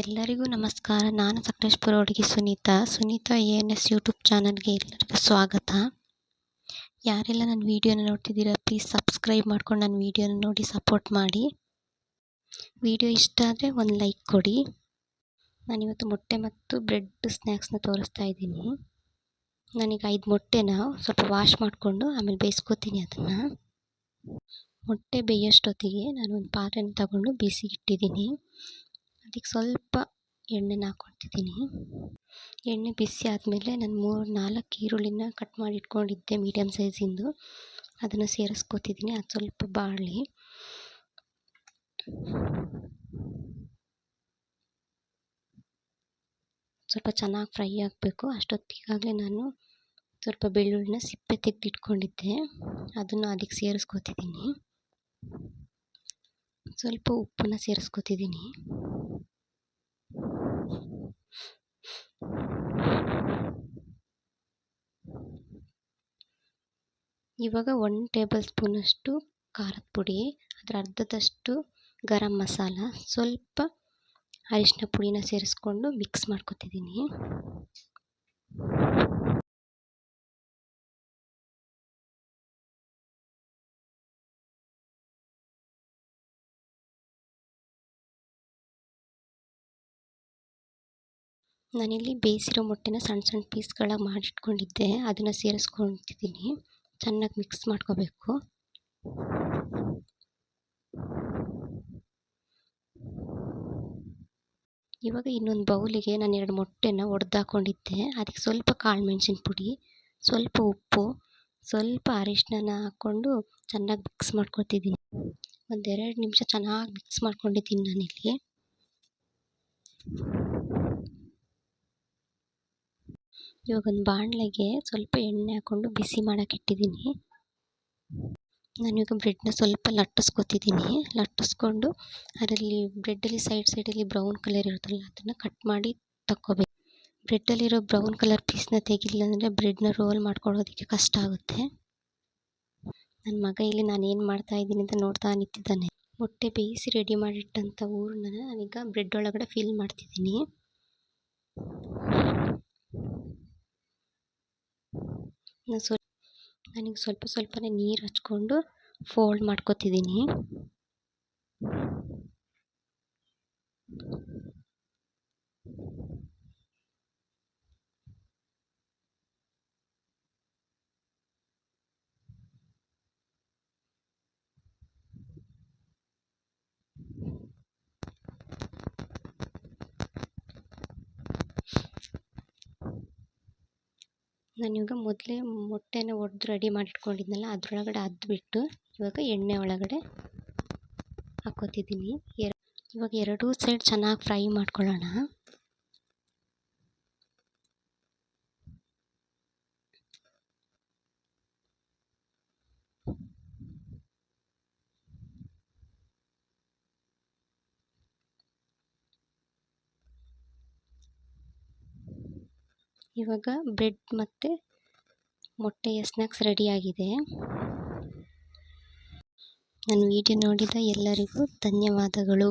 ಎಲ್ಲರಿಗೂ ನಮಸ್ಕಾರ. ನಾನು ಸಕಲೇಶಪುರ ಹುಡುಗಿ ಸುನೀತಾ ANS ಯೂಟ್ಯೂಬ್ ಚಾನಲ್ಗೆ ಎಲ್ಲರಿಗೂ ಸ್ವಾಗತ. ಯಾರೆಲ್ಲ ನನ್ನ ವೀಡಿಯೋನ ನೋಡ್ತಿದ್ದೀರಾ ಪ್ಲೀಸ್ ಸಬ್ಸ್ಕ್ರೈಬ್ ಮಾಡ್ಕೊಂಡು ನನ್ನ ವೀಡಿಯೋನ ನೋಡಿ ಸಪೋರ್ಟ್ ಮಾಡಿ. ವಿಡಿಯೋ ಇಷ್ಟ ಆದರೆ ಒಂದು ಲೈಕ್ ಕೊಡಿ. ನಾನಿವತ್ತು ಮೊಟ್ಟೆ ಮತ್ತು ಬ್ರೆಡ್ ಸ್ನ್ಯಾಕ್ಸ್ನ ತೋರಿಸ್ತಾ ಇದ್ದೀನಿ. ನಾನೀಗ 5 ಮೊಟ್ಟೆನ ಸ್ವಲ್ಪ ವಾಶ್ ಮಾಡಿಕೊಂಡು ಆಮೇಲೆ ಬೇಯಿಸ್ಕೊತೀನಿ. ಅದನ್ನು ಮೊಟ್ಟೆ ಬೇಯೋಷ್ಟೊತ್ತಿಗೆ ನಾನು ಒಂದು ಪಾತ್ರೆನ ತಗೊಂಡು ಬಿಸಿಗೆ ಇಟ್ಟಿದ್ದೀನಿ. ಅದಕ್ಕೆ ಸ್ವಲ್ಪ ಎಣ್ಣೆನ ಹಾಕ್ಕೊಳ್ತಿದ್ದೀನಿ. ಎಣ್ಣೆ ಬಿಸಿ ಆದಮೇಲೆ ನಾನು 3-4 ಈರುಳ್ಳಿನ ಕಟ್ ಮಾಡಿ ಇಟ್ಕೊಂಡಿದ್ದೆ ಮೀಡಿಯಮ್ ಸೈಜಿಂದು, ಅದನ್ನು ಸೇರಿಸ್ಕೊತಿದ್ದೀನಿ. ಅದು ಸ್ವಲ್ಪ ಬಾಳಲಿ. ಸ್ವಲ್ಪ ಚೆನ್ನಾಗಿ ಫ್ರೈ ಆಗಬೇಕು. ಅಷ್ಟೊತ್ತಿಗಾಗಲೇ ನಾನು ಸ್ವಲ್ಪ ಬೆಳ್ಳುಳ್ಳಿನ ಸಿಪ್ಪೆ ತೆಗೆದಿಟ್ಕೊಂಡಿದ್ದೆ, ಅದನ್ನು ಅದಕ್ಕೆ ಸೇರಿಸ್ಕೊತಿದ್ದೀನಿ. ಸ್ವಲ್ಪ ಉಪ್ಪನ್ನ ಸೇರಿಸ್ಕೊತಿದ್ದೀನಿ. ಇವಾಗ 1 ಟೇಬಲ್ ಸ್ಪೂನಷ್ಟು ಖಾರದ ಪುಡಿ, ಅದರ ಅರ್ಧದಷ್ಟು ಗರಂ ಮಸಾಲ, ಸ್ವಲ್ಪ ಅರಿಶಿನ ಪುಡಿನ ಸೇರಿಸ್ಕೊಂಡು ಮಿಕ್ಸ್ ಮಾಡ್ಕೊತಿದ್ದೀನಿ. ನಾನಿಲ್ಲಿ ಬೇಯಿಸಿರೋ ಮೊಟ್ಟೆನ ಸಣ್ಣ ಸಣ್ಣ ಪೀಸ್ಗಳಾಗಿ ಮಾಡಿಟ್ಕೊಂಡಿದ್ದೆ, ಅದನ್ನು ಸೇರಿಸ್ಕೊತಿದ್ದೀನಿ. ಚೆನ್ನಾಗಿ ಮಿಕ್ಸ್ ಮಾಡ್ಕೋಬೇಕು. ಇವಾಗ ಇನ್ನೊಂದು ಬೌಲಿಗೆ ನಾನು 2 ಮೊಟ್ಟೆನ ಒಡೆದಾಕೊಂಡಿದ್ದೆ, ಅದಕ್ಕೆ ಸ್ವಲ್ಪ ಕಾಳು ಮೆಣಸಿನ ಪುಡಿ, ಸ್ವಲ್ಪ ಉಪ್ಪು, ಸ್ವಲ್ಪ ಅರಿಶಿನ ಹಾಕ್ಕೊಂಡು ಚೆನ್ನಾಗಿ ಮಿಕ್ಸ್ ಮಾಡ್ಕೊತಿದ್ದೀನಿ. 1-2 ನಿಮಿಷ ಚೆನ್ನಾಗಿ ಮಿಕ್ಸ್ ಮಾಡ್ಕೊಂಡಿದ್ದೀನಿ ನಾನಿಲ್ಲಿ. ಇವಾಗ ಒಂದು ಬಾಣಲೆಗೆ ಸ್ವಲ್ಪ ಎಣ್ಣೆ ಹಾಕ್ಕೊಂಡು ಬಿಸಿ ಮಾಡೋಕೆ ಇಟ್ಟಿದ್ದೀನಿ. ನಾನಿವಾಗ ಬ್ರೆಡ್ನ ಸ್ವಲ್ಪ ಲಟ್ಟಿಸ್ಕೊಂಡು ಅದರಲ್ಲಿ ಬ್ರೆಡ್ಡಲ್ಲಿ ಸೈಡಲ್ಲಿ ಬ್ರೌನ್ ಕಲರ್ ಇರುತ್ತಲ್ಲ, ಅದನ್ನು ಕಟ್ ಮಾಡಿ ತಕ್ಕೋಬೇಕು. ಬ್ರೆಡ್ಡಲ್ಲಿರೋ ಬ್ರೌನ್ ಕಲರ್ ಪೀಸ್ನ ತೆಗಿಲ್ಲ ಅಂದರೆ ಬ್ರೆಡ್ನ ರೋಲ್ ಮಾಡ್ಕೊಳ್ಳೋದಕ್ಕೆ ಕಷ್ಟ ಆಗುತ್ತೆ. ನನ್ನ ಮಗ ಇಲ್ಲಿ ನಾನು ಏನು ಮಾಡ್ತಾಯಿದ್ದೀನಿ ಅಂತ ನೋಡ್ತಾ ನಿಂತಿದ್ದಾನೆ. ಮೊಟ್ಟೆ ಬೇಯಿಸಿ ರೆಡಿ ಮಾಡಿಟ್ಟಂಥ ಹೂರಣ ನಾನೀಗ ಬ್ರೆಡ್ ಒಳಗಡೆ ಫಿಲ್ ಮಾಡ್ತಿದ್ದೀನಿ. ನನಗೆ ಸ್ವಲ್ಪನೇ ನೀರು ಹಚ್ಕೊಂಡು ಫೋಲ್ಡ್ ಮಾಡ್ಕೊತಿದ್ದೀನಿ. ನಾನಿವಾಗ ಮೊದಲೇ ಮೊಟ್ಟೆನ ಒಡೆದು ರೆಡಿ ಮಾಡಿಟ್ಕೊಂಡಿದ್ನಲ್ಲ, ಅದರೊಳಗಡೆ ಅದ್ಬಿಟ್ಟು ಇವಾಗ ಎಣ್ಣೆ ಒಳಗಡೆ ಹಾಕ್ಕೋತಿದ್ದೀನಿ. ಇವಾಗ 2 ಸೈಡ್ ಚೆನ್ನಾಗಿ ಫ್ರೈ ಮಾಡ್ಕೊಳ್ಳೋಣ. ಇವಾಗ ಬ್ರೆಡ್ ಮತ್ತು ಮೊಟ್ಟೆಯ ಸ್ನ್ಯಾಕ್ಸ್ ರೆಡಿಯಾಗಿದೆ. ನನ್ನ ವಿಡಿಯೋ ನೋಡಿದ ಎಲ್ಲರಿಗೂ ಧನ್ಯವಾದಗಳು.